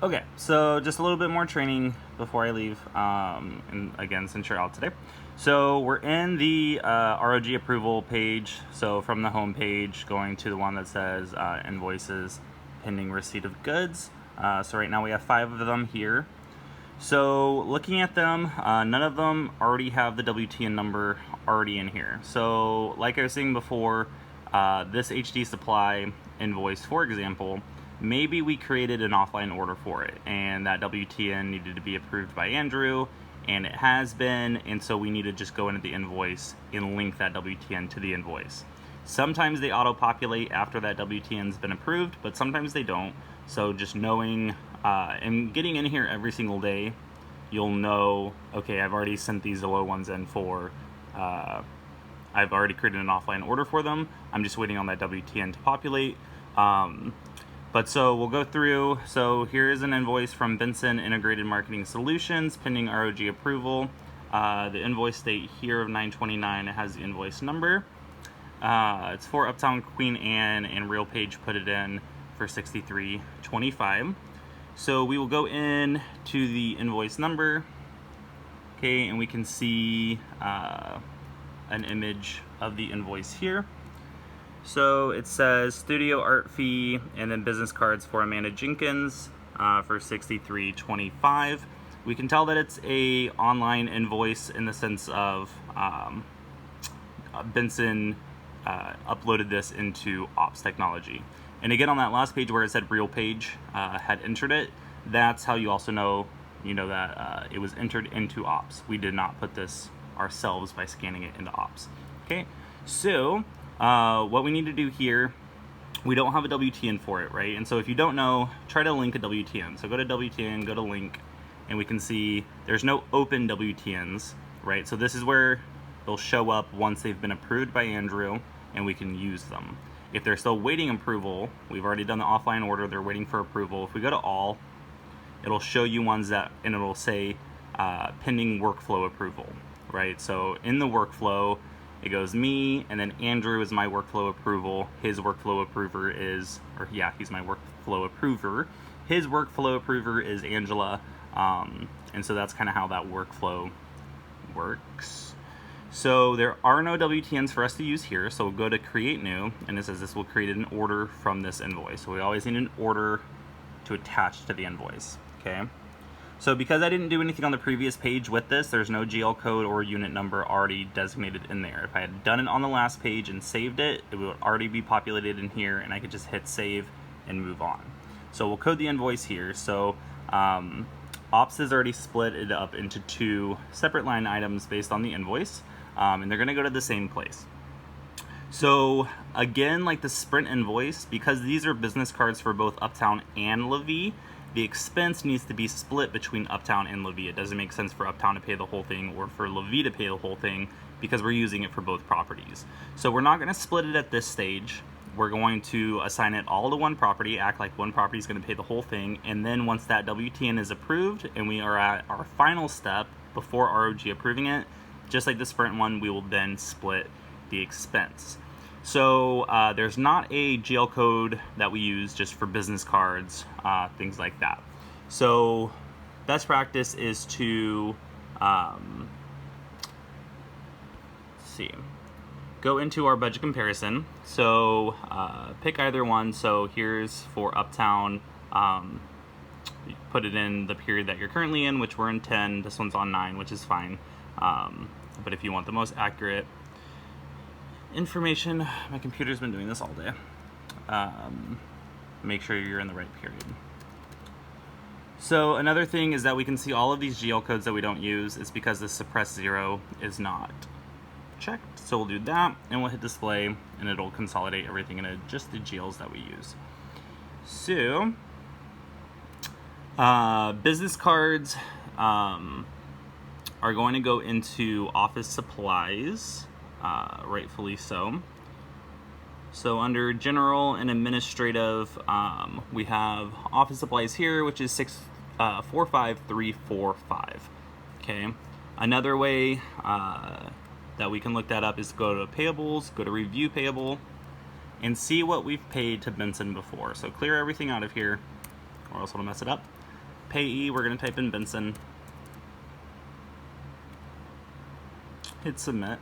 Okay, so just a little bit more training before I leave, and again, since you're out today. So we're in the ROG approval page. So from the home page, going to the one that says invoices pending receipt of goods. So right now we have 5 of them here. So looking at them, none of them already have the WTN number already in here. So like I was saying before, this HD Supply invoice, for example, maybe we created an offline order for it and that WTN needed to be approved by Andrew, and it has been, and so we need to just go into the invoice and link that WTN to the invoice. Sometimes they auto-populate after that WTN's been approved, but sometimes they don't. So just knowing and getting in here every single day, you'll know, okay, I've already sent these Zillow ones in for, I've already created an offline order for them. I'm just waiting on that WTN to populate. But so we'll go through. So here is an invoice from Benson Integrated Marketing Solutions pending ROG approval. The invoice date here of 9/29, it has the invoice number. It's for Uptown Queen Anne, and RealPage put it in for $63.25. So we will go in to the invoice number, okay, and we can see an image of the invoice here. So it says studio art fee and then business cards for Amanda Jenkins for $63.25. We can tell that it's a online invoice in the sense of Benson uploaded this into Ops Technology. And again, on that last page where it said RealPage had entered it, that's how you also know, that it was entered into Ops. We did not put this ourselves by scanning it into Ops. Okay, so what we need to do here, we don't have a WTN for it, right? And so if you don't know, try to link a WTN. So go to WTN, go to link, and we can see there's no open WTNs, right? So this is where they'll show up once they've been approved by Andrew, and we can use them. If they're still waiting approval, we've already done the offline order, they're waiting for approval. If we go to all, it'll show you ones that, and it'll say pending workflow approval, right? So in the workflow, it goes me, and then Andrew is my workflow approval. His workflow approver is, he's my workflow approver. His workflow approver is Angela, and so that's kind of how that workflow works. So there are no WTNs for us to use here, so we'll go to create new, and it says this will create an order from this invoice. So we always need an order to attach to the invoice, okay? So because I didn't do anything on the previous page with this, there's no GL code or unit number already designated in there. If I had done it on the last page and saved it, it would already be populated in here, and I could just hit save and move on. So we'll code the invoice here. So Ops has already split it up into 2 separate line items based on the invoice, and they're gonna go to the same place. So again, like the Sprint invoice, because these are business cards for both Uptown and La Vie, the expense needs to be split between Uptown and La Vie. It doesn't make sense for Uptown to pay the whole thing or for La Vie to pay the whole thing because we're using it for both properties. So we're not going to split it at this stage. We're going to assign it all to one property, act like one property is going to pay the whole thing, and then once that WTN is approved and we are at our final step before ROG approving it, just like the Sprint one, we will then split the expense. So there's not a GL code that we use just for business cards, things like that. So best practice is to go into our budget comparison. So pick either one. So here's for Uptown. Put it in the period that you're currently in, which we're in 10. This one's on 9, which is fine. But if you want the most accurate information, my computer's been doing this all day. Make sure you're in the right period. So another thing is that we can see all of these GL codes that we don't use. It's because the suppress 0 is not checked. So we'll do that, and we'll hit display, and it'll consolidate everything into just the GLs that we use. So business cards are going to go into office supplies. Rightfully so. So under general and administrative, we have office supplies here, which is 45345. Okay. Another way that we can look that up is to go to payables, go to review payable, and see what we've paid to Benson before. So clear everything out of here, or else it'll mess it up. Payee, we're going to type in Benson. Hit submit.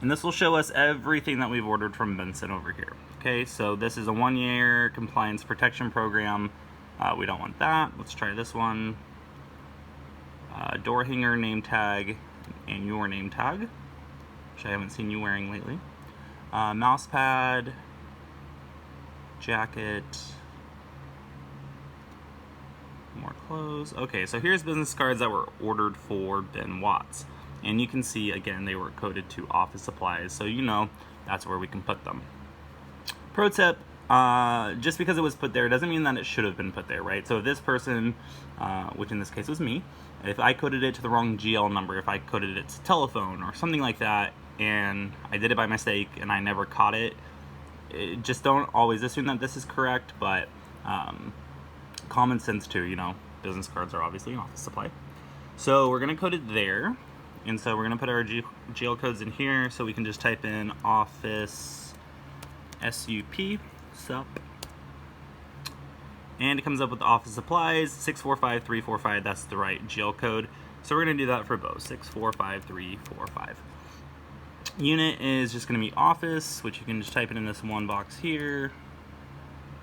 And this will show us everything that we've ordered from Benson over here. Okay, so this is a 1-year compliance protection program. We don't want that. Let's try this one. Door hanger name tag and your name tag, which I haven't seen you wearing lately. Mouse pad, jacket, more clothes. Okay, so here's business cards that were ordered for Ben Watts. And you can see, again, they were coded to office supplies, so you know that's where we can put them. Pro tip, just because it was put there doesn't mean that it should have been put there, right? So if this person, which in this case was me, if I coded it to the wrong GL number, if I coded it to telephone or something like that, and I did it by mistake and I never caught it, just don't always assume that this is correct, but common sense too, you know, business cards are obviously an office supply. So we're going to code it there. And so we're going to put our GL codes in here, so we can just type in office SUP, and it comes up with office supplies 645345. That's the right GL code. So we're going to do that for both, 645345. Unit is just going to be office, which you can just type it in this one box here.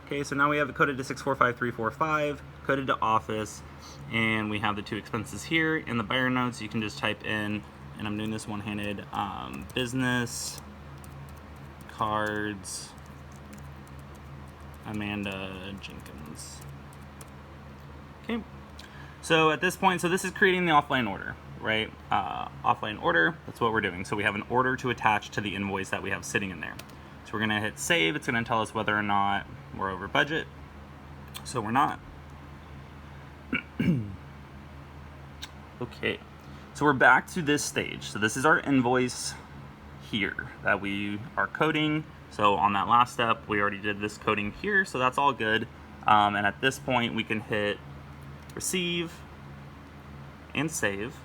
Okay, so now we have it coded to 645345, coded to office, and we have the two expenses here. In the buyer notes, you can just type in, and I'm doing this one-handed, business cards, Amanda Jenkins. Okay, so at this point, so this is creating the offline order, right? Offline order, that's what we're doing. So we have an order to attach to the invoice that we have sitting in there. So we're gonna hit save. It's gonna tell us whether or not we're over budget. So we're not. Okay, so we're back to this stage. So this is our invoice here that we are coding. So on that last step, we already did this coding here, so that's all good. And at this point, we can hit receive and save.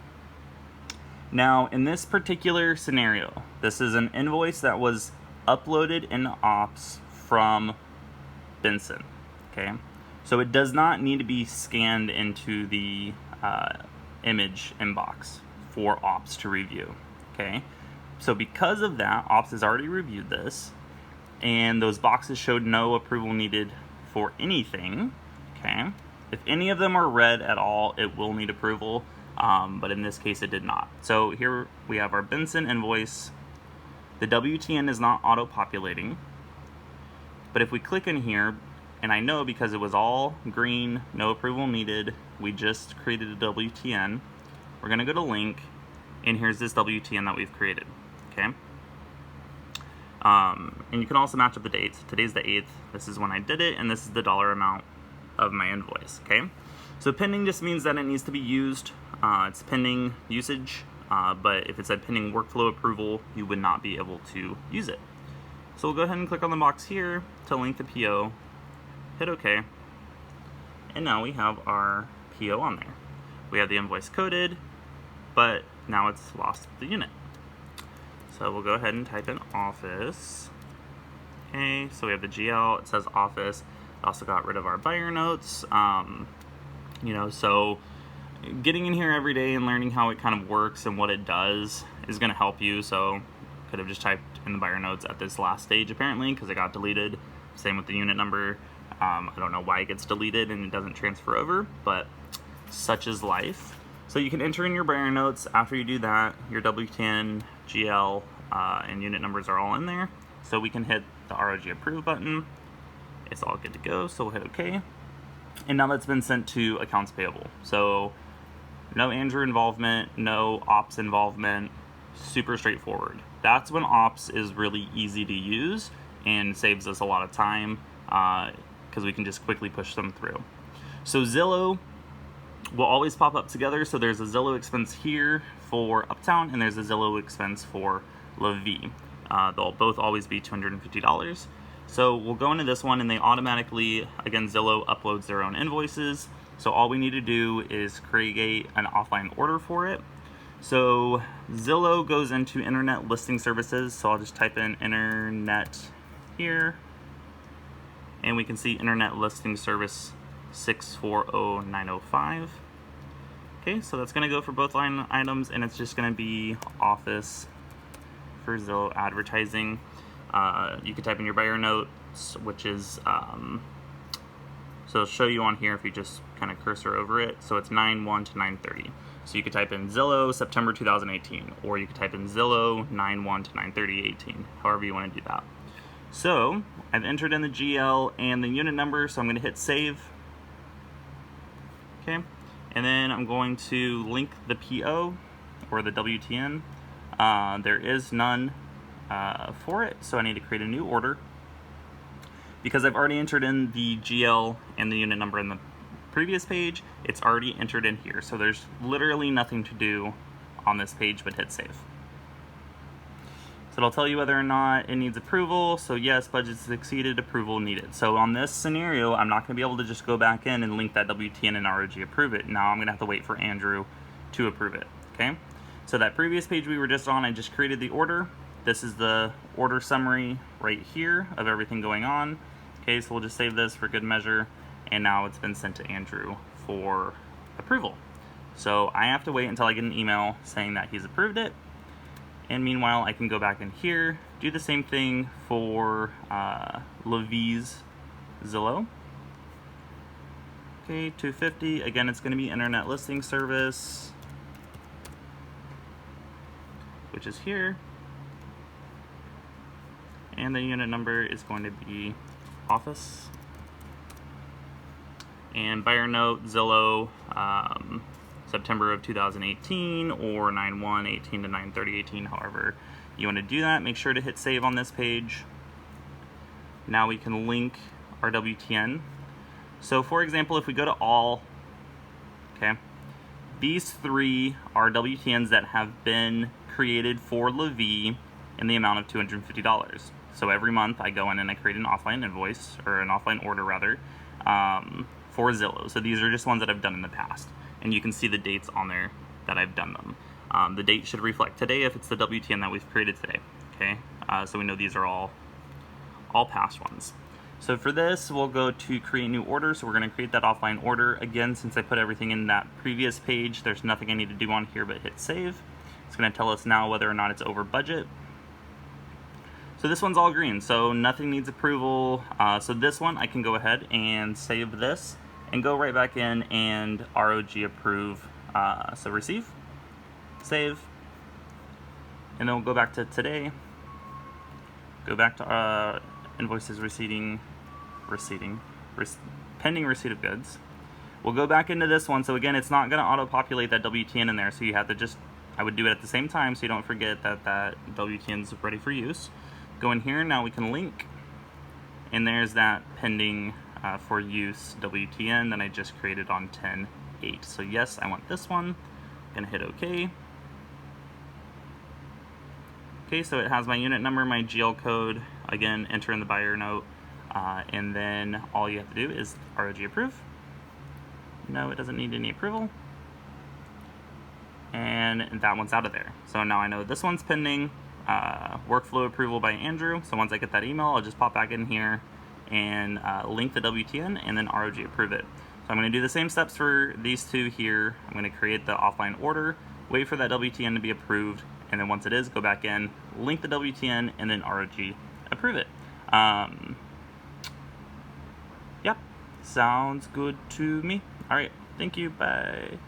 Now, in this particular scenario, this is an invoice that was uploaded in ops from Benson, okay? So it does not need to be scanned into the image inbox for ops to review, okay? So because of that, ops has already reviewed this, and those boxes showed no approval needed for anything, okay? If any of them are red at all, it will need approval, but in this case it did not. So here we have our Benson invoice. The WTN is not auto-populating, but if we click in here, and I know because it was all green, no approval needed, we just created a WTN. We're gonna go to link, and here's this WTN that we've created, okay? And you can also match up the dates. Today's the 8th, this is when I did it, and this is the dollar amount of my invoice, okay? So pending just means that it needs to be used. It's pending usage, but if it said pending workflow approval, you would not be able to use it. So we'll go ahead and click on the box here to link the PO, hit OK, and now we have our PO on there. We have the invoice coded, but now it's lost the unit. So we'll go ahead and type in office. Okay, so we have the GL, it says office. Also got rid of our buyer notes. You know, so getting in here every day and learning how it kind of works and what it does is going to help you. So could have just typed in the buyer notes at this last stage apparently because it got deleted. Same with the unit number. I don't know why it gets deleted and it doesn't transfer over, but such is life. So you can enter in your buyer notes. After you do that, your W10, GL, and unit numbers are all in there. So we can hit the ROG approve button. It's all good to go, so we'll hit OK. And now that's been sent to accounts payable. So no Andrew involvement, no ops involvement, super straightforward. That's when ops is really easy to use and saves us a lot of time because we can just quickly push them through. So Zillow will always pop up together. So there's a Zillow expense here for Uptown and there's a Zillow expense for La Vie. They'll both always be $250. So we'll go into this one and they automatically, again, Zillow uploads their own invoices. So all we need to do is create an offline order for it. So Zillow goes into internet listing services. So I'll just type in internet here and we can see internet listing service 640,905. Okay, so that's going to go for both line items, and it's just going to be office for Zillow advertising. You can type in your buyer notes, which is, so it'll show you on here if you just kind of cursor over it. So it's 9/1 to 9/30. So you could type in Zillow September 2018, or you could type in Zillow 9/1 to 9/30/18, however you want to do that. So I've entered in the GL and the unit number, so I'm going to hit save. Okay, and then I'm going to link the PO or the WTN. There is none for it, so I need to create a new order. Because I've already entered in the GL and the unit number in the previous page, it's already entered in here. So there's literally nothing to do on this page but hit save. So it'll tell you whether or not it needs approval. So yes, budget's exceeded, approval needed. So on this scenario, I'm not going to be able to just go back in and link that WTN and ROG approve it. Now I'm going to have to wait for Andrew to approve it. Okay. So that previous page we were just on, I just created the order. This is the order summary right here of everything going on. Okay, so we'll just save this for good measure, and now it's been sent to Andrew for approval. So I have to wait until I get an email saying that he's approved it, and meanwhile I can go back in here, do the same thing for Levy's Zillow. Okay, 250, again it's going to be internet listing service, which is here, and the unit number is going to be office, and buyer note Zillow September of 2018 or 9/1/18 to 9/30/18, however you want to do that. Make sure to hit save on this page. Now we can link our WTN. So for example, if we go to all, okay, these three are WTNs that have been created for Levy in the amount of $250. So every month I go in and I create an offline invoice, or an offline order rather, for Zillow. So these are just ones that I've done in the past. And you can see the dates on there that I've done them. The date should reflect today if it's the WTN that we've created today. Okay, so we know these are all past ones. So for this, we'll go to create new order. So we're going to create that offline order. Again, since I put everything in that previous page, there's nothing I need to do on here but hit save. It's going to tell us now whether or not it's over budget. So this one's all green, so nothing needs approval. So this one, I can go ahead and save this and go right back in and ROG approve. So receive, save, and then we'll go back to today. Go back to invoices pending receipt of goods. We'll go back into this one. So again, it's not going to auto-populate that WTN in there, so you have to just, I would do it at the same time so you don't forget that that WTN is ready for use. Go in here, now we can link, and there's that pending for use WTN that I just created on 10/8. So yes, I want this one. I'm gonna hit OK. Okay, so it has my unit number, my GL code. Again, enter in the buyer note, and then all you have to do is ROG approve. No, it doesn't need any approval. And that one's out of there. So now I know this one's pending. Workflow approval by Andrew. So once I get that email, I'll just pop back in here and link the WTN and then ROG approve it. So I'm going to do the same steps for these two here. I'm going to create the offline order, wait for that WTN to be approved, and then once it is, go back in, link the WTN, and then ROG approve it. Yep, sounds good to me. All right, thank you, bye.